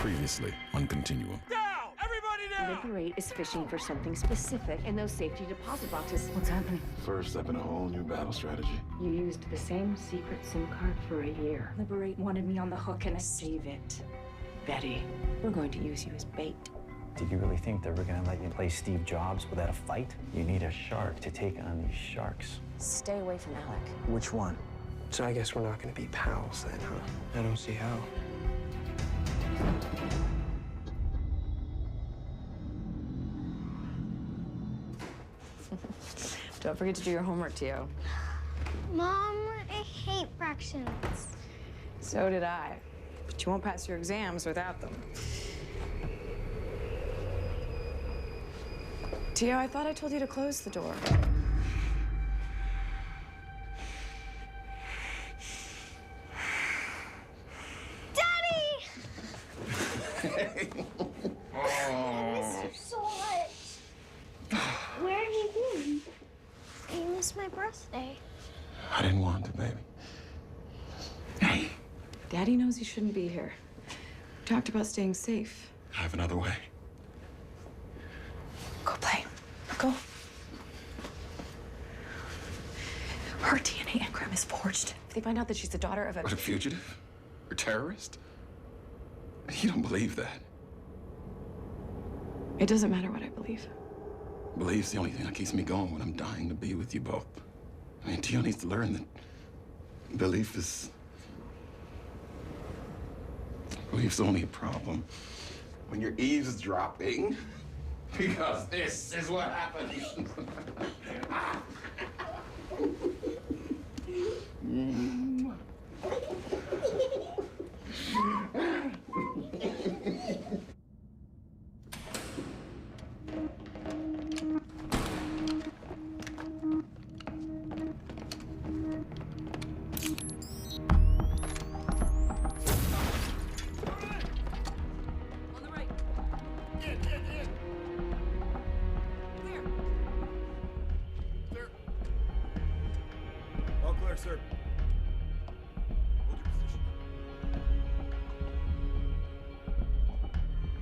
Previously on Continuum. Down! Everybody down! Liberate is fishing for something specific in those safety deposit boxes. What's happening? First step in a whole new battle strategy. You used the same secret SIM card for a year. Liberate wanted me on the hook and I save it. Betty, we're going to use you as bait. Did you really think they were gonna let you play Steve Jobs without a fight? You need a shark to take on these sharks. Stay away from Alec. Which one? So I guess we're not gonna be pals then, huh? I don't see how. Don't forget to do your homework, Tio. Mom, I hate fractions. So did I. But you won't pass your exams without them. Tio, I thought I told you to close the door. Daddy! I miss you so much. Where have you been? You missed my birthday. I didn't want to, baby. Hey, Daddy knows you shouldn't be here. We talked about staying safe. I have another way. Go play. Go. Her DNA engram is forged. If they find out that she's the daughter of What, a fugitive? A terrorist? You don't believe that. It doesn't matter what I believe. Belief's the only thing that keeps me going when I'm dying to be with you both. I mean, Tio needs to learn that belief's only a problem when you're eavesdropping. Because this is what happens. All clear, sir. Hold your position.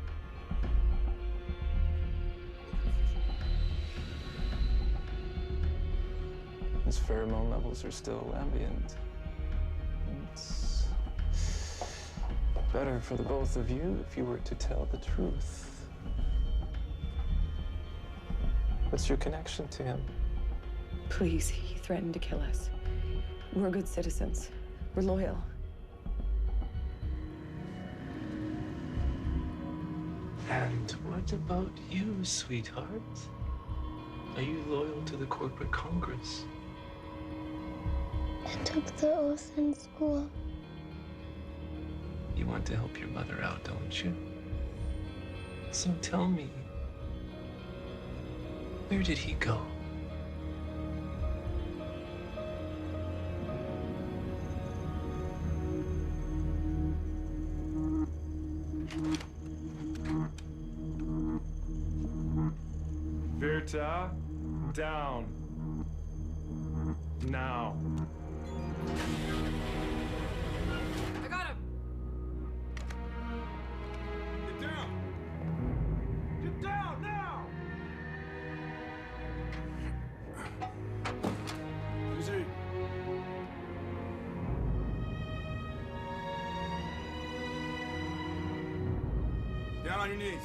His pheromone levels are still ambient. It's better for the both of you if you were to tell the truth. What's your connection to him? Please, he threatened to kill us. We're good citizens. We're loyal. And what about you, sweetheart? Are you loyal to the corporate Congress? I took the oath in school. You want to help your mother out, don't you? So tell me, where did he go? Virta, down. Now. I got him! Get down! Get down now! Easy. Down on your knees.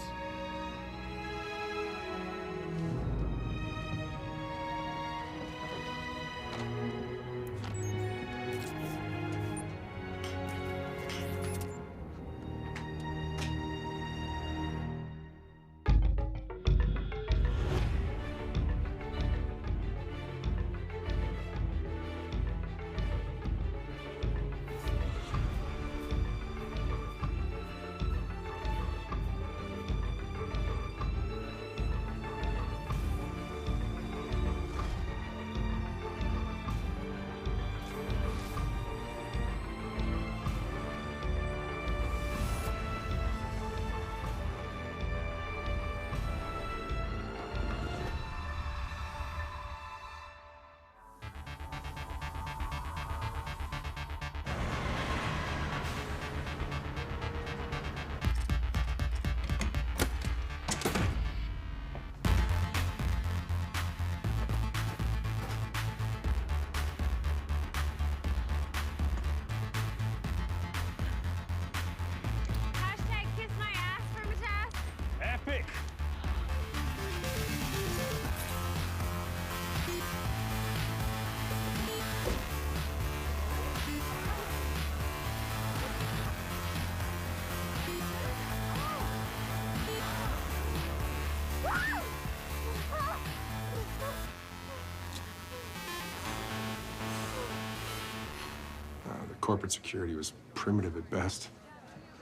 corporate security was primitive at best.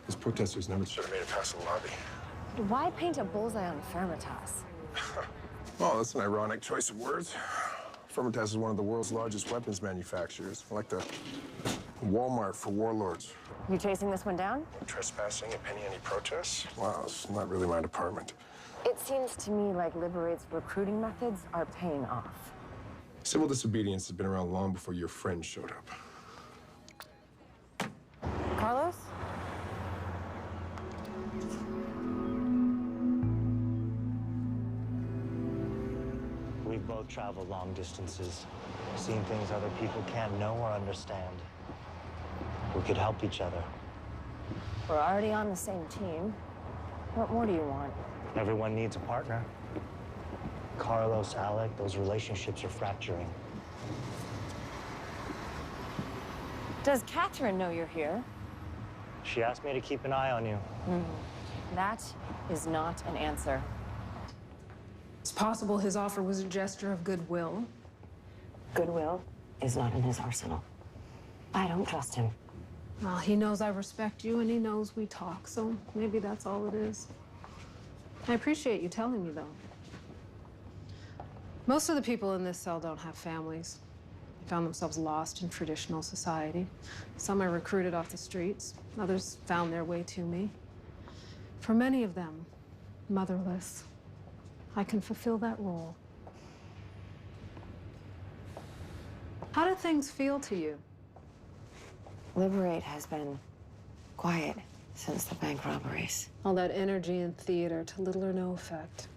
Those protesters never should have made it past the lobby. Why paint a bullseye on Fermitas? Well, that's an ironic choice of words. Fermitas is one of the world's largest weapons manufacturers, like the Walmart for warlords. You chasing this one down? Trespassing and penny any protests? Wow, it's not really my department. It seems to me like Liberate's recruiting methods are paying off. Civil disobedience has been around long before your friend showed up. Carlos? We've both traveled long distances, seen things other people can't know or understand. We could help each other. We're already on the same team. What more do you want? Everyone needs a partner. Carlos, Alec, those relationships are fracturing. Does Catherine know you're here? She asked me to keep an eye on you. That is not an answer. It's possible his offer was a gesture of goodwill. Goodwill is not in his arsenal. I don't trust him. Well, he knows I respect you, and he knows we talk, so maybe that's all it is. I appreciate you telling me, though. Most of the people in this cell don't have families. They found themselves lost in traditional society. Some I recruited off the streets. Others found their way to me. For many of them, motherless. I can fulfill that role. How do things feel to you? Liberate has been quiet since the bank robberies. All that energy in theater to little or no effect.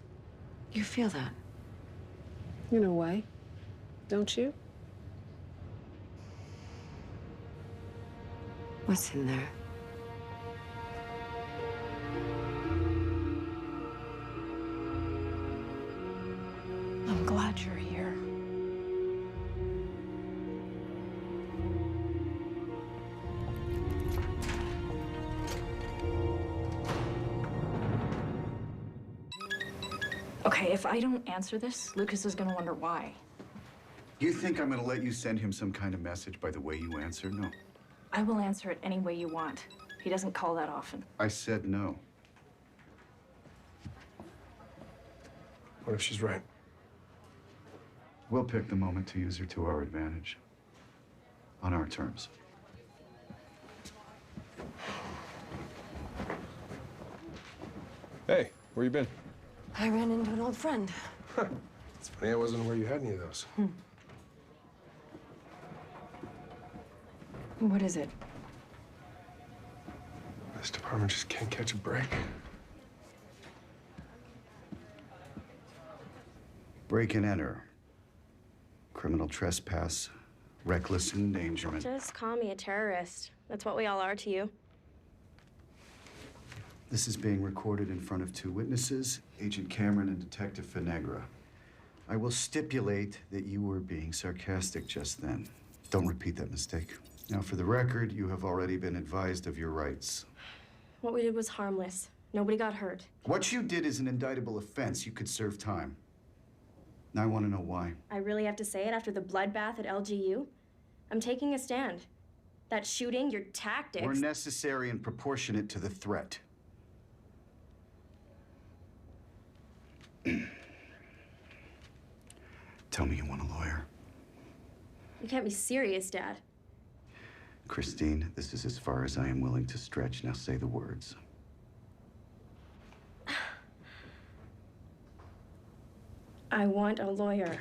You feel that? In a way, don't you? What's in there? I'm glad you're here. Okay, if I don't answer this, Lucas is gonna wonder why. You think I'm gonna let you send him some kind of message by the way you answer? No. I will answer it any way you want. He doesn't call that often. I said no. What if she's right? We'll pick the moment to use her to our advantage. On our terms. Hey, where you been? I ran into an old friend. It's funny I wasn't aware you had any of those. What is it? This department just can't catch a break. Break and enter. Criminal trespass. Reckless endangerment. Just call me a terrorist. That's what we all are to you. This is being recorded in front of two witnesses, Agent Cameron and Detective Finegra. I will stipulate that you were being sarcastic just then. Don't repeat that mistake. Now, for the record, you have already been advised of your rights. What we did was harmless. Nobody got hurt. What you did is an indictable offense. You could serve time. Now I want to know why. I really have to say it after the bloodbath at LGU? I'm taking a stand. That shooting, your tactics... Were necessary and proportionate to the threat. Tell me you want a lawyer. You can't be serious, Dad. Christine, this is as far as I am willing to stretch. Now say the words. I want a lawyer.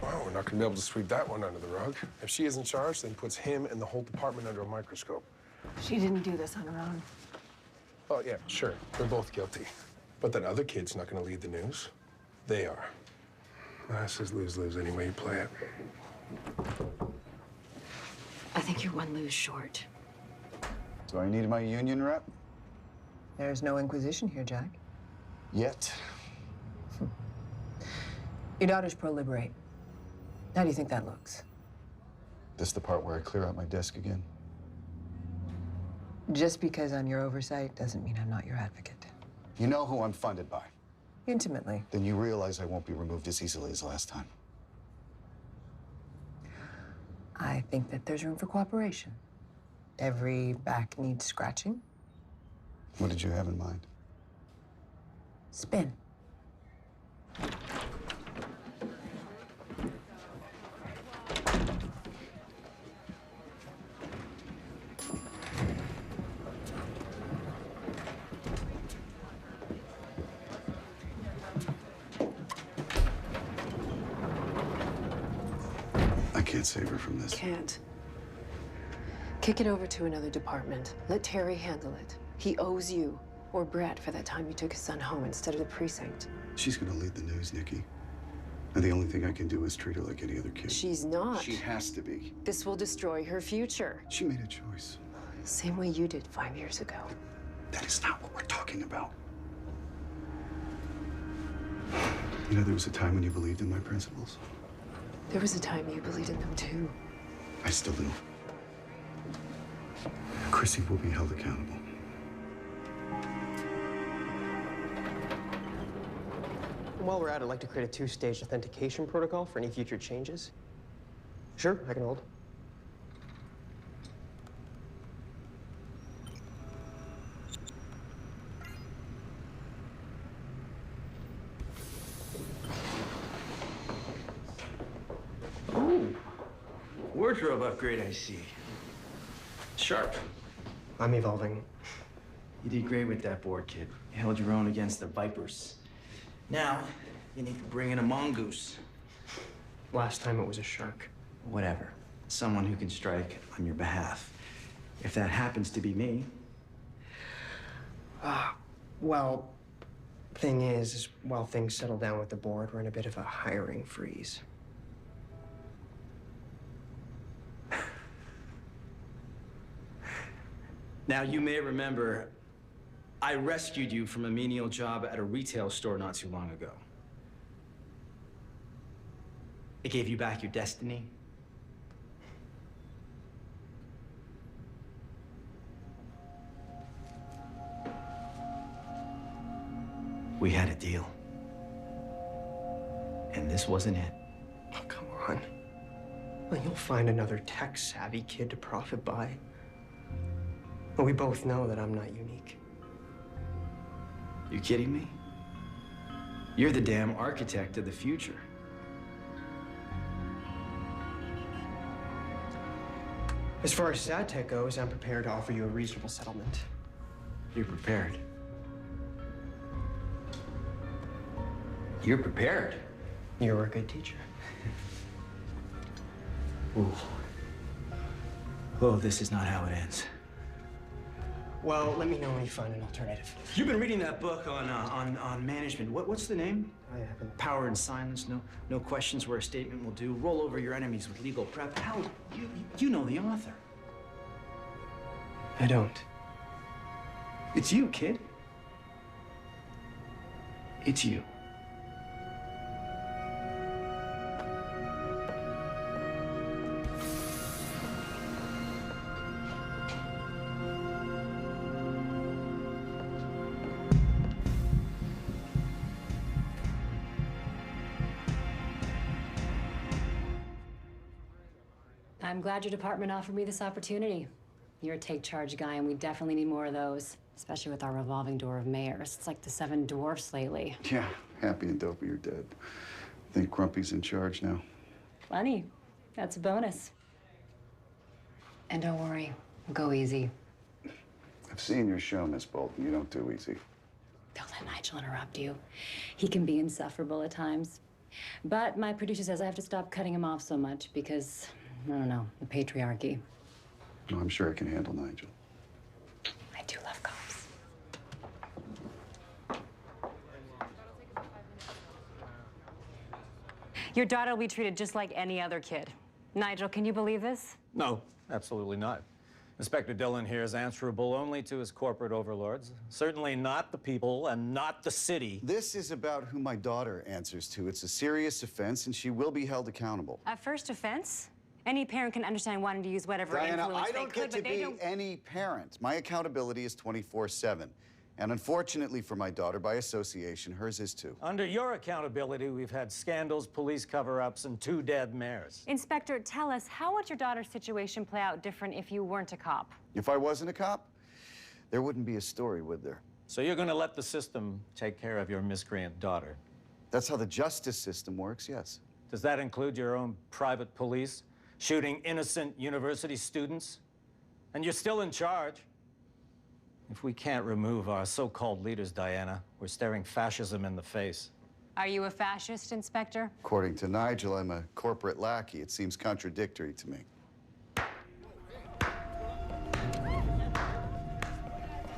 Well, we're not gonna be able to sweep that one under the rug. If she isn't charged, then puts him and the whole department under a microscope. She didn't do this on her own. Oh, yeah, sure. They're both guilty. But that other kid's not gonna lead the news. They are. This is lose-lose any way you play it. I think you're one lose short. Do I need my union rep? There's no inquisition here, Jack. Yet. Your daughter's pro-liberate. How do you think that looks? This the part where I clear out my desk again? Just because I'm your oversight doesn't mean I'm not your advocate. You know who I'm funded by. Intimately. Then you realize I won't be removed as easily as last time. I think that there's room for cooperation. Every back needs scratching. What did you have in mind? Spin. I can't save her from this. Can't. Kick it over to another department. Let Terry handle it. He owes you, or Brett, for that time you took his son home instead of the precinct. She's gonna lead the news, Nikki. And the only thing I can do is treat her like any other kid. She's not. She has to be. This will destroy her future. She made a choice. Same way you did 5 years ago. That is not what we're talking about. You know, there was a time when you believed in my principles. There was a time you believed in them too. I still do. Chrissy will be held accountable. While we're at it, I'd like to create a two-stage authentication protocol for any future changes. Sure, I can hold. Ooh, wardrobe upgrade, I see. Sharp. I'm evolving. You did great with that board, kid. You held your own against the Vipers. Now, you need to bring in a mongoose. Last time it was a shark. Whatever. Someone who can strike on your behalf. If that happens to be me. Well, thing is, while things settle down with the board, we're in a bit of a hiring freeze. Now, you may remember, I rescued you from a menial job at a retail store not too long ago. It gave you back your destiny. We had a deal. And this wasn't it. Oh, come on. Well, you'll find another tech-savvy kid to profit by. But we both know that I'm not unique. You kidding me? You're the damn architect of the future. As far as sad tech goes, I'm prepared to offer you a reasonable settlement. You're prepared. You're prepared. You were a good teacher. Ooh. Oh, this is not how it ends. Well, let me know when you find an alternative. You've been reading that book on management. What's the name? I haven't. Power and Silence. No questions where a statement will do. Roll over your enemies with legal prep. Hell, you know the author. I don't. It's you, kid. It's you. I'm glad your department offered me this opportunity. You're a take-charge guy, and we definitely need more of those, especially with our revolving door of mayors. It's like the Seven Dwarfs lately. Yeah, Happy and Dopey are dead. I think Grumpy's in charge now. Funny. That's a bonus. And don't worry, go easy. I've seen your show, Miss Bolton. You don't do easy. Don't let Nigel interrupt you. He can be insufferable at times. But my producer says I have to stop cutting him off so much because, I don't know, the patriarchy. No, I'm sure I can handle Nigel. I do love cops. Your daughter will be treated just like any other kid. Nigel, can you believe this? No, absolutely not. Inspector Dillon here is answerable only to his corporate overlords. Certainly not the people and not the city. This is about who my daughter answers to. It's a serious offense, and she will be held accountable. A first offense? Any parent can understand wanting to use whatever Diana, influence I don't they could, get to but they be don't. any parent. My accountability is 24/7. And unfortunately for my daughter, by association, hers is too. Under your accountability, we've had scandals, police cover-ups, and 2 dead mayors. Inspector, tell us, how would your daughter's situation play out different if you weren't a cop? If I wasn't a cop, there wouldn't be a story, would there? So you're gonna let the system take care of your miscreant daughter? That's how the justice system works, yes. Does that include your own private police, shooting innocent university students? And you're still in charge. If we can't remove our so-called leaders, Diana, we're staring fascism in the face. Are you a fascist, Inspector? According to Nigel, I'm a corporate lackey. It seems contradictory to me.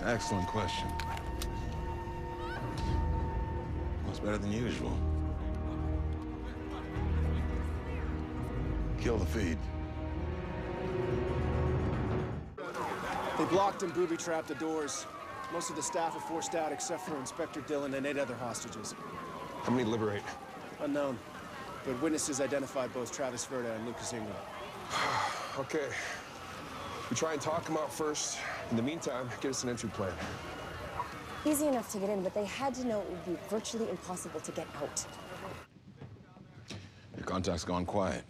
Excellent question. Much better than usual. Kill the feed. They blocked and booby-trapped the doors. Most of the staff are forced out except for Inspector Dillon and 8 other hostages. How many liberate? Unknown. But witnesses identified both Travis Verda and Lucas Ingram. Okay. We try and talk them out first. In the meantime, give us an entry plan. Easy enough to get in, but they had to know it would be virtually impossible to get out. Your contact's gone quiet.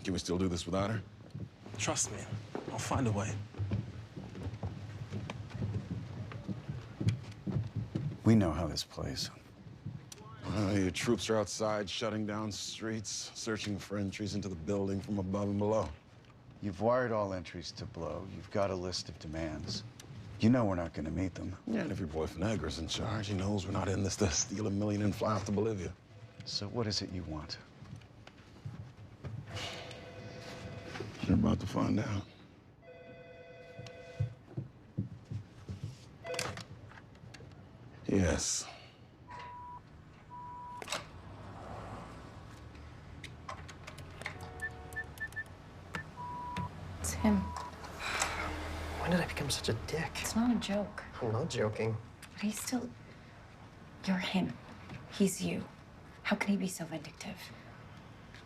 Can we still do this without her? Trust me, I'll find a way. We know how this plays. Your troops are outside, shutting down streets, searching for entries into the building from above and below. You've wired all entries to blow. You've got a list of demands. You know we're not going to meet them. Yeah, and if your boy Finegra's in charge, he knows we're not in this to steal $1 million and fly off to Bolivia. So what is it you want? You're about to find out. Yes. It's him. When did I become such a dick? It's not a joke. I'm not joking. But he's still... You're him. He's you. How can he be so vindictive?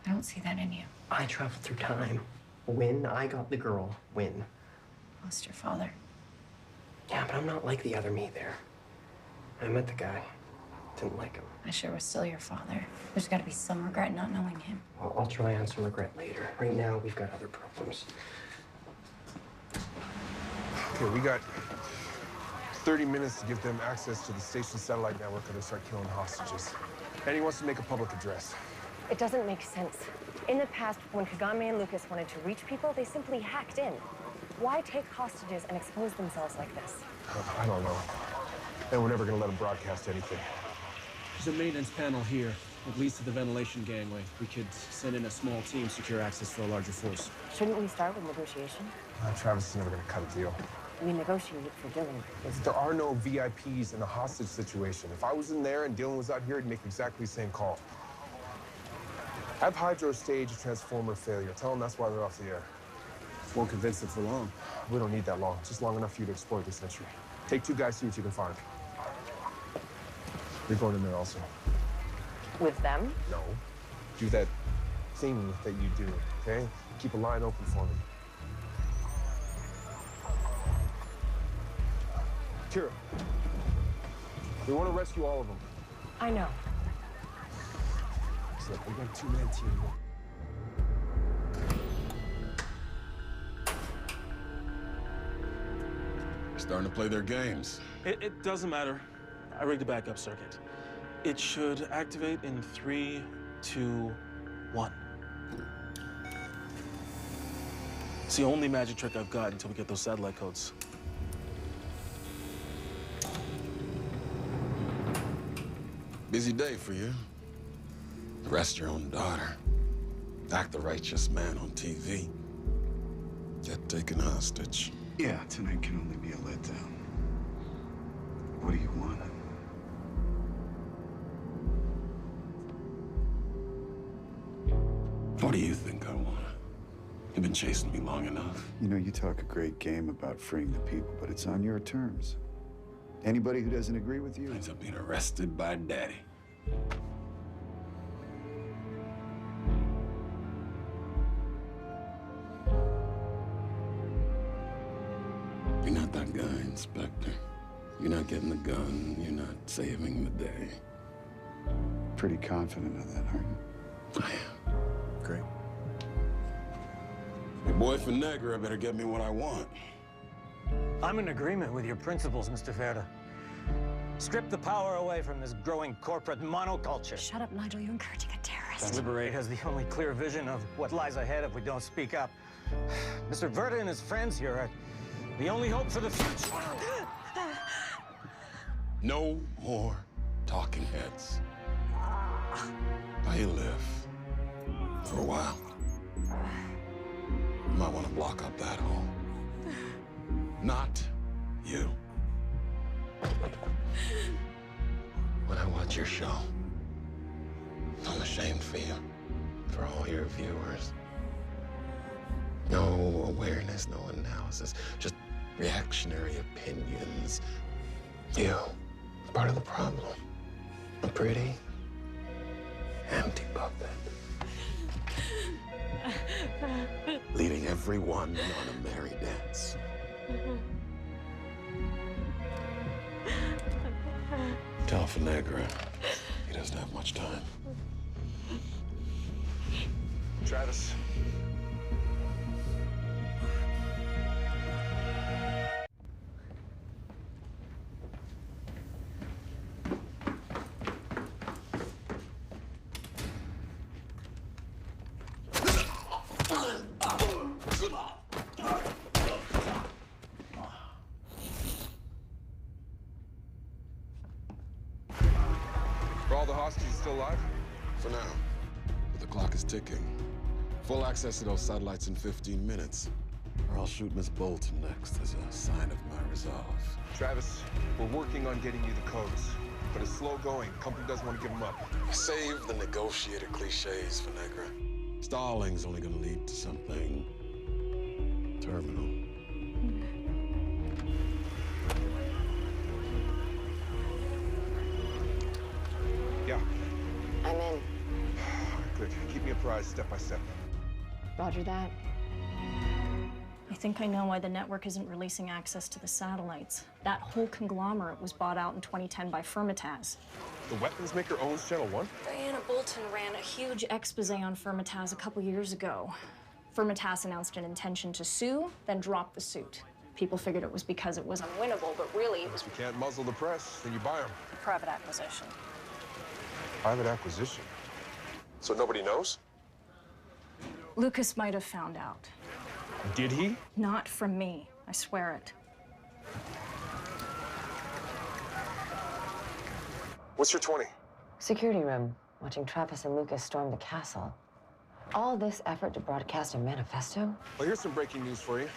I don't see that in you. I traveled through time. When I got the girl, when. Lost your father. Yeah, but I'm not like the other me there. I met the guy. Didn't like him. I sure was still your father. There's got to be some regret not knowing him. Well, I'll try and some regret later. Right now, we've got other problems. Okay, we got 30 minutes to give them access to the station satellite network or they start killing hostages. And he wants to make a public address. It doesn't make sense. In the past, when Kagame and Lucas wanted to reach people, they simply hacked in. Why take hostages and expose themselves like this? I don't know. And we're never gonna let them broadcast anything. There's a maintenance panel here. It leads to the ventilation gangway. We could send in a small team, secure access for a larger force. Shouldn't we start with negotiation? Travis is never gonna cut a deal. We negotiated for Dylan. There are no VIPs in a hostage situation. If I was in there and Dylan was out here, I'd make exactly the same call. Have Hydro stage a transformer failure. Tell them that's why they're off the air. Won't convince them for long. We don't need that long. Just long enough for you to exploit this entry. Take 2 guys, see what you can find. You're going in there also. With them? No. Do that thing that you do, okay? Keep a line open for me. Kira, we want to rescue all of them. I know. So we got a 2-man team. Starting to play their games. It doesn't matter. I rigged a backup circuit. It should activate in 3, 2, 1. It's the only magic trick I've got until we get those satellite codes. Busy day for you. Arrest your own daughter. Act the righteous man on TV. Get taken hostage. Yeah, tonight can only be a letdown. What do you want? What do you think I want? You've been chasing me long enough. You know, you talk a great game about freeing the people, but it's on your terms. Anybody who doesn't agree with you ends up being arrested by Daddy. You're not that guy, Inspector. You're not not getting the gun, you're not saving the day. Pretty confident of that, aren't you? I am. Great. Your boy Finegra better get me what I want. I'm in agreement with your principles, Mr. Verda. Strip the power away from this growing corporate monoculture. Shut up, Nigel. You're encouraging a terrorist. Liberate has the only clear vision of what lies ahead if we don't speak up. Mr. Verda and his friends here are the only hope for the future. No more talking heads. How you live? For a while. You might want to block up that hole. Not you. When I watch your show, I'm ashamed for you, for all your viewers. No awareness, no analysis, just reactionary opinions. You, part of the problem. A pretty, empty puppet. Leading everyone on a merry dance. Tell Finegra he doesn't have much time. Travis. Are all the hostages still alive? For now. But the clock is ticking. Full access to those satellites in 15 minutes. Or I'll shoot Miss Bolton next as a sign of my resolve. Travis, we're working on getting you the codes. But it's slow going. Company doesn't want to give them up. Save the negotiator cliches, Finegra. Stalling's only gonna lead to something terminal. Yeah. I'm in. Good. Keep me apprised step by step. Roger that. I think I know why the network isn't releasing access to the satellites. That whole conglomerate was bought out in 2010 by Firmitaz. The weapons maker owns Channel 1? Diana Bolton ran a huge expose on Firmitaz a couple years ago. Firmitaz announced an intention to sue, then dropped the suit. People figured it was because it was unwinnable, but really it was If you can't muzzle the press, then you buy them. private acquisition. Private acquisition. So nobody knows? Lucas might have found out. Did he? Not from me, I swear it. What's your 20? Security room, watching Travis and Lucas storm the castle. All this effort to broadcast a manifesto? Well, here's some breaking news for you.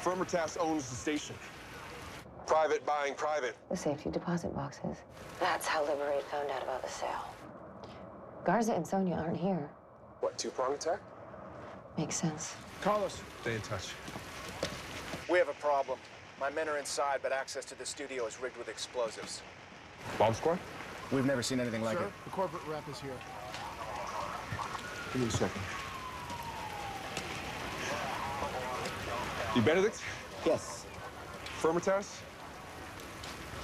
Firmitaz owns the station. Private buying private. The safety deposit boxes. That's how Liberate found out about the sale. Garza and Sonia aren't here. What, two-prong attack? Makes sense. Carlos, Stay in touch. we have a problem. My men are inside, but access to the studio is rigged with explosives. Bomb squad? We've never seen anything like Sir, it. the corporate rep is here. Give me a second. You Benedict? Yes. Firmitaz?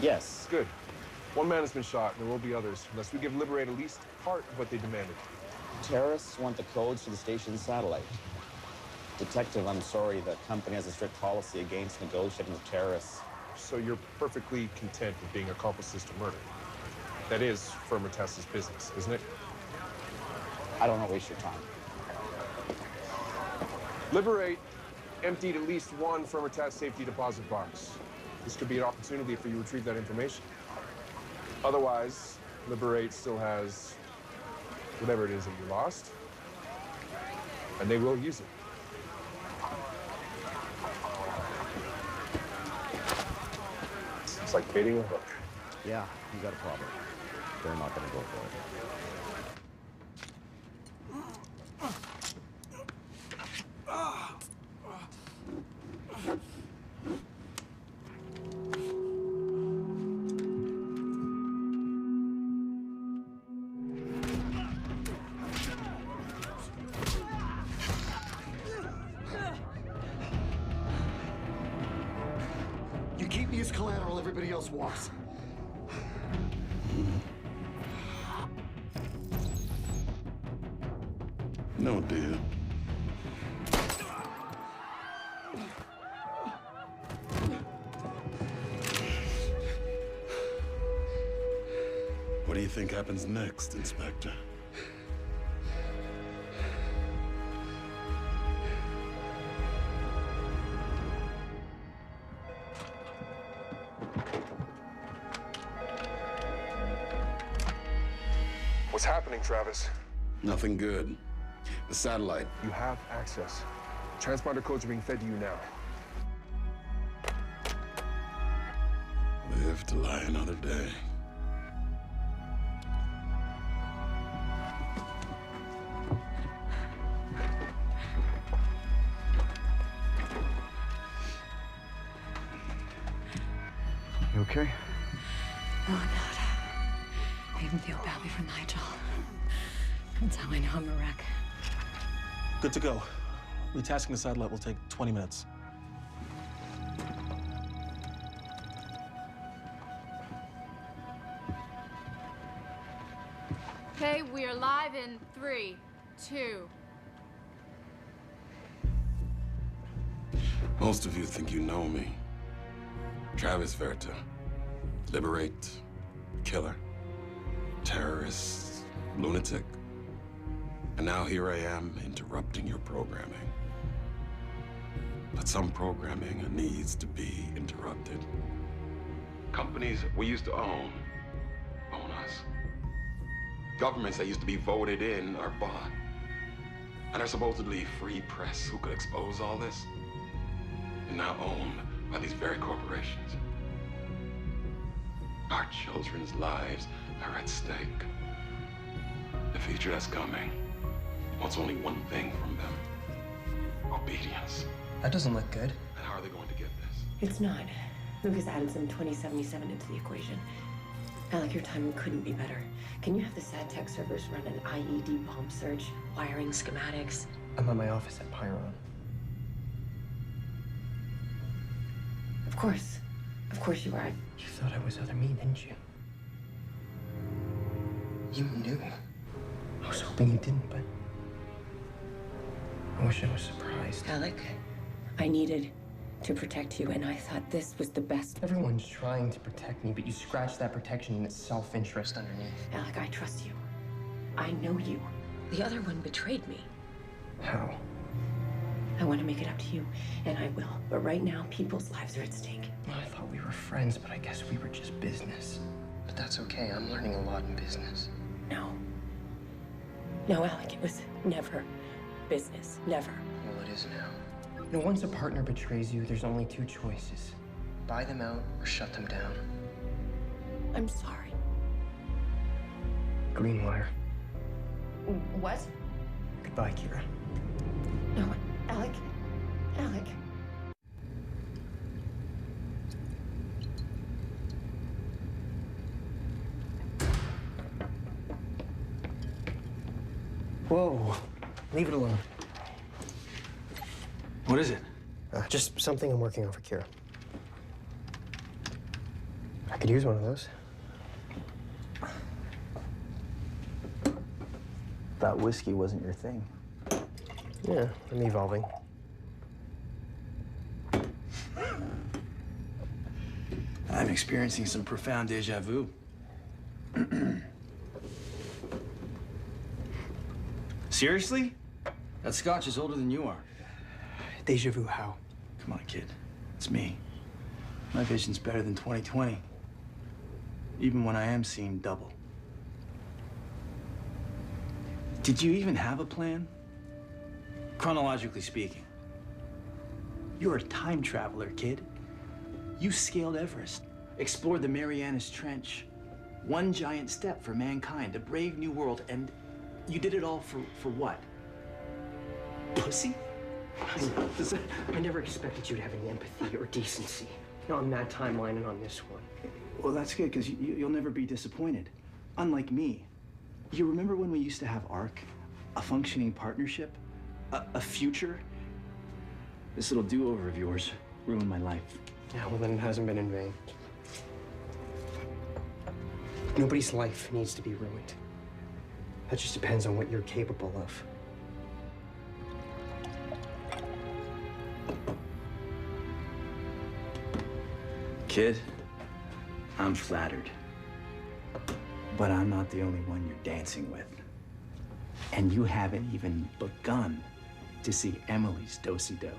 Yes. Good. One man has been shot, and there will be others, unless we give Liberate at least part of what they demanded. Terrorists want the codes to the station's satellite. Detective, I'm sorry, the company has a strict policy against negotiating with terrorists. So you're perfectly content with being accomplices to murder. That is Firmitaz's business, isn't it? I don't want to waste your time. Liberate emptied at least one Firmitaz safety deposit box. This could be an opportunity for you to retrieve that information. Otherwise, Liberate still has whatever it is that you lost, and they will use it. It's like baiting a hook. Yeah, you got a problem. They're not going to go for it. You keep me as collateral every everybody else walks. No, dear. What do you think happens next, Inspector? What's happening, Travis? Nothing good. The satellite. You have access. Transponder codes are being fed to you now. Live to lie another day. You okay? Oh, God. I even feel badly for Nigel. That's how I know I'm a wreck. Good to go. Retasking the satellite will take 20 minutes. Okay, we are live in 3, 2. Most of you think you know me. Travis Verta. Liberate. Killer. Terrorist. Lunatic. And now here I am, interrupting your programming. But some programming needs to be interrupted. Companies we used to own us. Governments that used to be voted in are bought. And our supposedly free press who could expose all this is now owned by these very corporations. Our children's lives are at stake. The future that's coming wants only one thing from them: obedience. That doesn't look good. And how are they going to get this? It's not. Lucas added some 2077 into the equation. Alec, your timing couldn't be better. Can you have the SAT-Tech servers run an IED bomb search, wiring schematics? I'm at my office at Pyron. Of course. Of course you are. You thought I was other me, didn't you? You knew. I was hoping you didn't, but I wish I was surprised. Alec, I needed to protect you, and I thought this was the best. Everyone's trying to protect me, but you scratch that protection and it's self-interest underneath. Alec, I trust you. I know you. The other one betrayed me. How? I want to make it up to you, and I will. But right now, people's lives are at stake. Well, I thought we were friends, but I guess we were just business. But that's okay. I'm learning a lot in business. No. No, Alec, it was never business. Never. Well, it is now. You know, once a partner betrays you, there's only two choices. Buy them out or shut them down. I'm sorry. Green wire. What? Goodbye, Kira. No, Alec. Alec. Whoa. Leave it alone. What is it? Just something I'm working on for Kira. I could use one of those. Thought whiskey wasn't your thing. Yeah, I'm evolving. I'm experiencing some profound deja vu. Seriously? That scotch is older than you are. Deja vu how? Come on, kid. It's me. My vision's better than 20/20. Even when I am seeing double. Did you even have a plan? Chronologically speaking. You're a time traveler, kid. You scaled Everest, explored the Marianas Trench. One giant step for mankind, a brave new world, and you did it all for what? Pussy? I never expected you to have any empathy or decency. Not on that timeline and on this one. Well, that's good, because you'll never be disappointed. Unlike me. You remember when we used to have ARC? A functioning partnership? A future? This little do-over of yours ruined my life. Yeah, well, then it hasn't been in vain. Nobody's life needs to be ruined. That just depends on what you're capable of. Kid, I'm flattered. But I'm not the only one you're dancing with. And you haven't even begun to see Emily's do-si-do.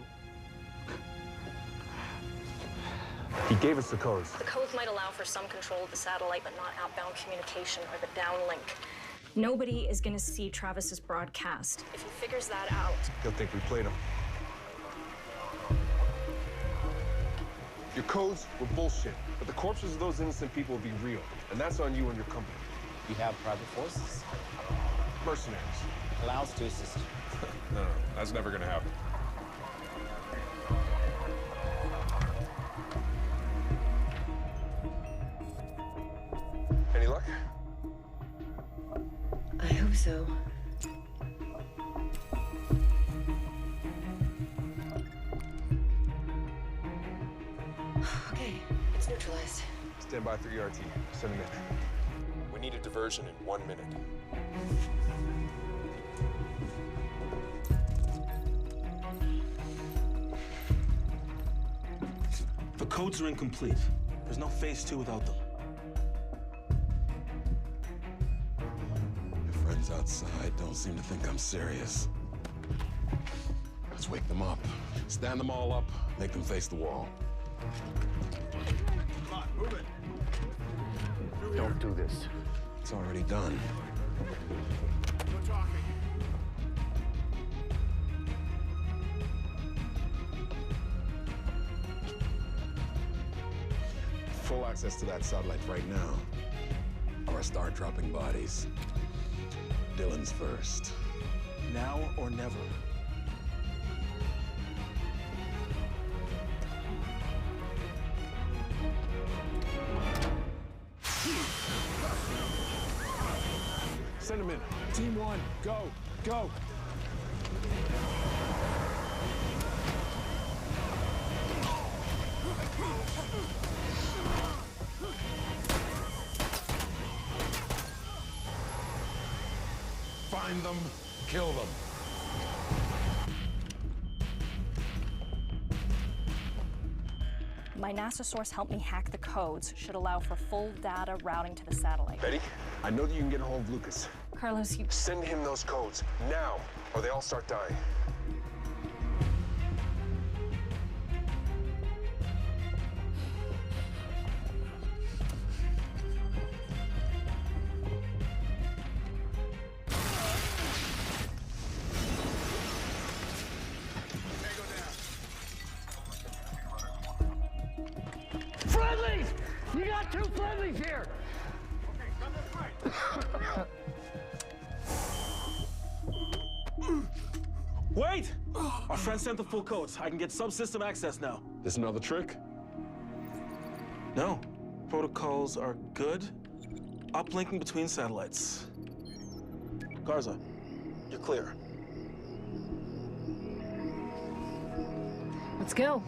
He gave us the codes. The codes might allow for some control of the satellite, but not outbound communication or the downlink. Nobody is going to see Travis's broadcast. If he figures that out, He'll think we played him. Your codes were bullshit, but the corpses of those innocent people will be real, and that's on you and your company. We have private forces. Mercenaries. Allows to assist. No, that's never gonna happen. Any luck? I hope so. Okay, it's neutralized. Stand by for ERT. Send him in. We need a diversion in 1 minute. The codes are incomplete. There's no phase 2 without them. Your friends outside don't seem to think I'm serious. Let's wake them up. Stand them all up, make them face the wall. Come on, move it. Don't do this. It's already done. No talking. Full access to that satellite right now. Or start dropping bodies. Dylan's first. Now or never. Send him in. Team 1, go, go. Find them, kill them. my NASA source helped me hack the codes. Should allow for full data routing to the satellite. Betty, I know that you can get a hold of Lucas. Carlos, you... Send him those codes, now, or they all start dying. Friendlies! You got 2 friendlies here! Wait! Our friend sent the full codes. I can get subsystem access now. This another trick? No. Protocols are good. Uplinking between satellites. Garza, you're clear. Let's go.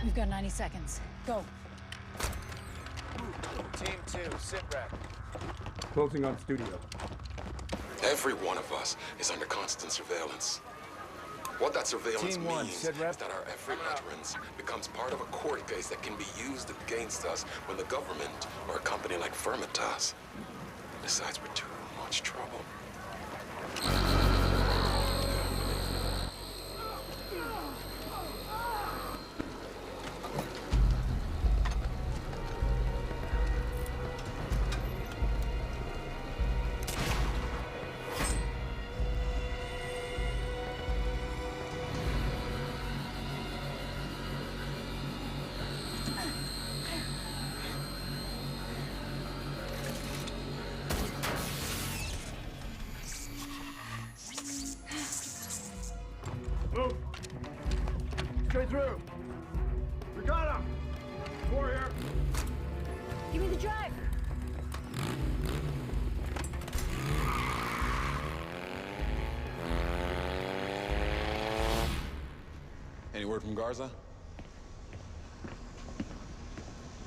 We've got 90 seconds. Go. Team 2, sit rep. Closing on studio. Every one of us is under constant surveillance. What that surveillance Team 1, means sit rep. is that our every utterance becomes part of a court case that can be used against us when the government or a company like Firmitas decides we're too much trouble. straight through. We got him. Warrior. Give me the drive. Any word from Garza?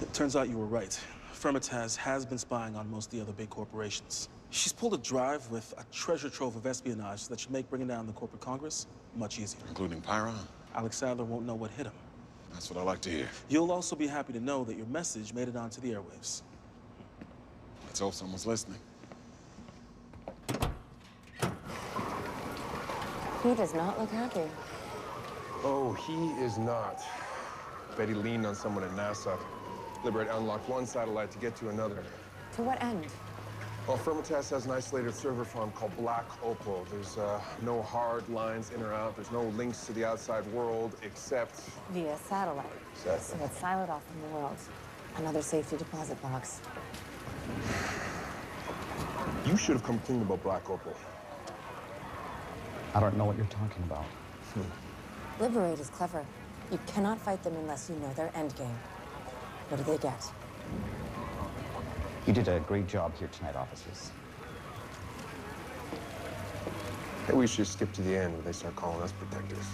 It turns out you were right. Firmitas has been spying on most of the other big corporations. She's pulled a drive with a treasure trove of espionage that should make bringing down the corporate Congress much easier. Including Pyron? Alex Sadler won't know what hit him. That's what I like to hear. You'll also be happy to know that your message made it onto the airwaves. Let's hope someone's listening. He does not look happy. Oh, he is not. Betty leaned on someone at NASA. Liberate unlocked one satellite to get to another. To what end? Well, Firmitas has an isolated server farm called Black Opal. There's no hard lines in or out. There's no links to the outside world except... Via satellite. Exactly. So it's siloed off from the world. Another safety deposit box. You should have come clean about Black Opal. I don't know what you're talking about. Liberate is clever. You cannot fight them unless you know their endgame. What do they get? You did a great job here tonight, officers. Maybe we should skip to the end when they start calling us protectors.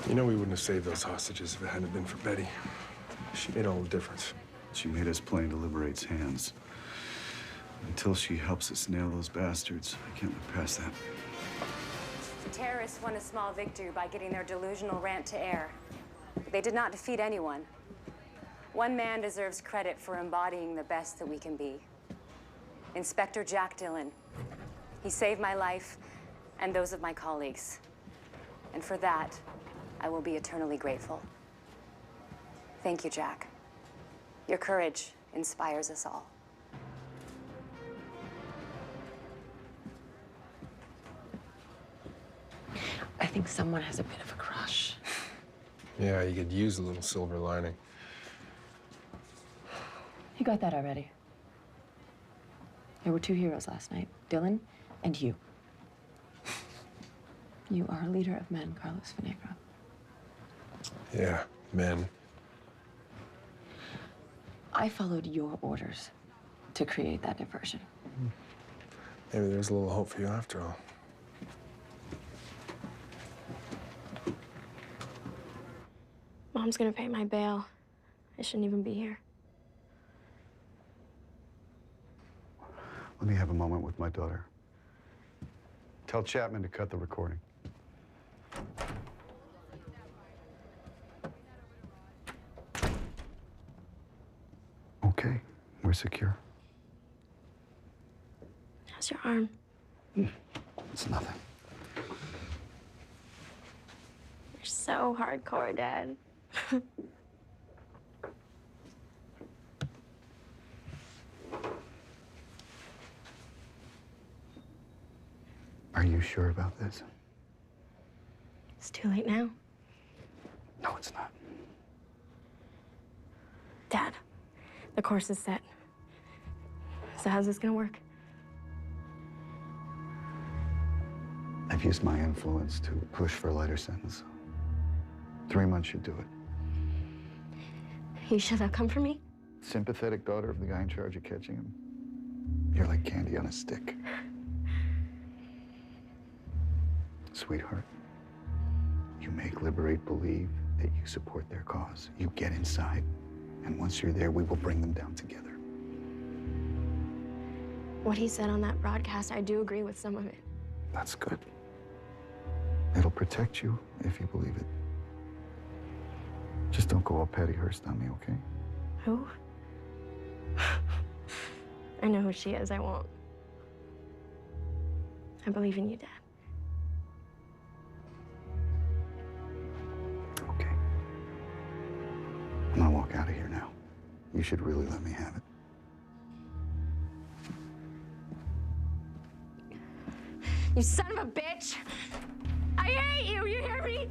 You know we wouldn't have saved those hostages if it hadn't been for Betty. She made all the difference. She made us play into Liberate's hands. Until she helps us nail those bastards, I can't look past that. The terrorists won a small victory by getting their delusional rant to air. They did not defeat anyone. One man deserves credit for embodying the best that we can be. Inspector Jack Dillon. He saved my life and those of my colleagues. And for that, I will be eternally grateful. Thank you, Jack. Your courage inspires us all. I think someone has a bit of a crush. Yeah, you could use a little silver lining. You got that already. There were two heroes last night, Dylan and you. You are a leader of men, Carlos Vinegra. Yeah, men. I followed your orders to create that diversion. Maybe there's a little hope for you after all. Mom's gonna pay my bail. I shouldn't even be here. Let me have a moment with my daughter. Tell Chapman to cut the recording. Okay, we're secure. How's your arm? It's nothing. You're so hardcore, Dad. Are you sure about this? It's too late now. No, it's not. Dad, the course is set. So how's this gonna work? I've used my influence to push for a lighter sentence. 3 months should do it. You sure that'll come for me? Sympathetic daughter of the guy in charge of catching him. You're like candy on a stick. Sweetheart, you make Liberate believe that you support their cause. You get inside, and once you're there, we will bring them down together. What he said on that broadcast, I do agree with some of it. That's good. It'll protect you if you believe it. Just don't go all Patty Hearst on me, okay? Who? I know who she is. I won't. I believe in you, Dad. Okay. I'm gonna walk out of here now. You should really let me have it. You son of a bitch! I hate you! You hear me?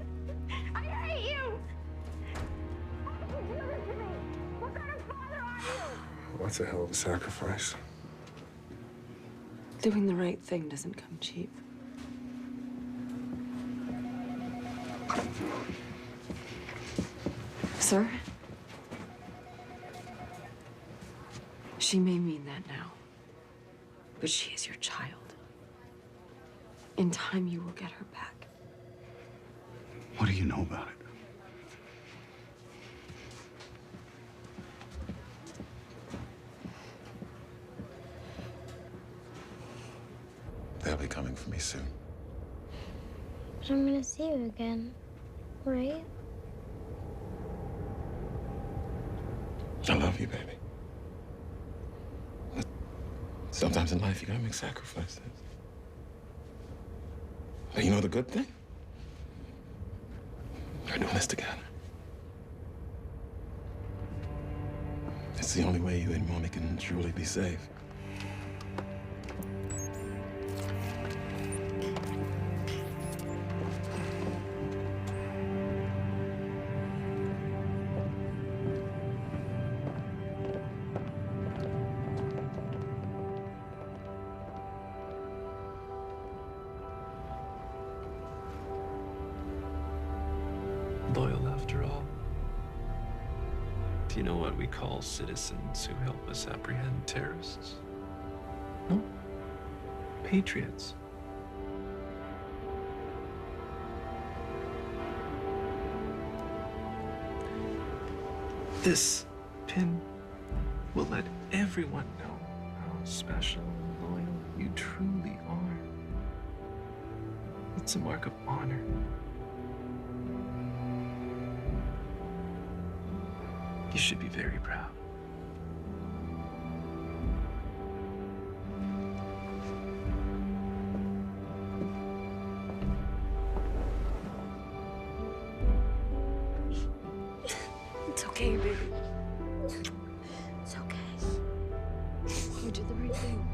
I hate you! That's a hell of a sacrifice. Doing the right thing doesn't come cheap. Sir? She may mean that now, but she is your child. In time, you will get her back. What do you know about it? They'll be coming for me soon. But I'm gonna see you again, right? I love you, baby. But sometimes in life, you gotta make sacrifices. But you know the good thing? We're doing this together. It's the only way you and Mommy can truly be safe. Loyal after all. Do you know what we call citizens who help us apprehend terrorists? No? Patriots. This pin will let everyone know how special and loyal you truly are. It's a mark of honor. You should be very proud. It's okay, baby. It's okay. You did the right thing.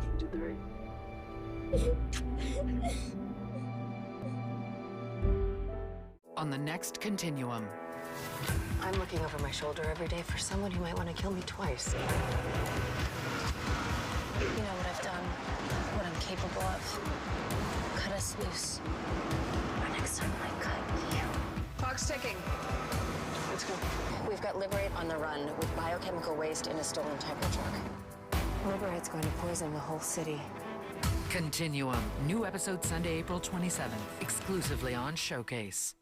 You did the right On the next Continuum. I'm looking over my shoulder every day for someone who might want to kill me twice. You know what I've done, what I'm capable of. Cut us loose. Or next time I cut you. Clock's ticking. Let's go. We've got Liberate on the run with biochemical waste in a stolen Typer truck. Liberate's going to poison the whole city. Continuum. New episode Sunday, April 27th. Exclusively on Showcase.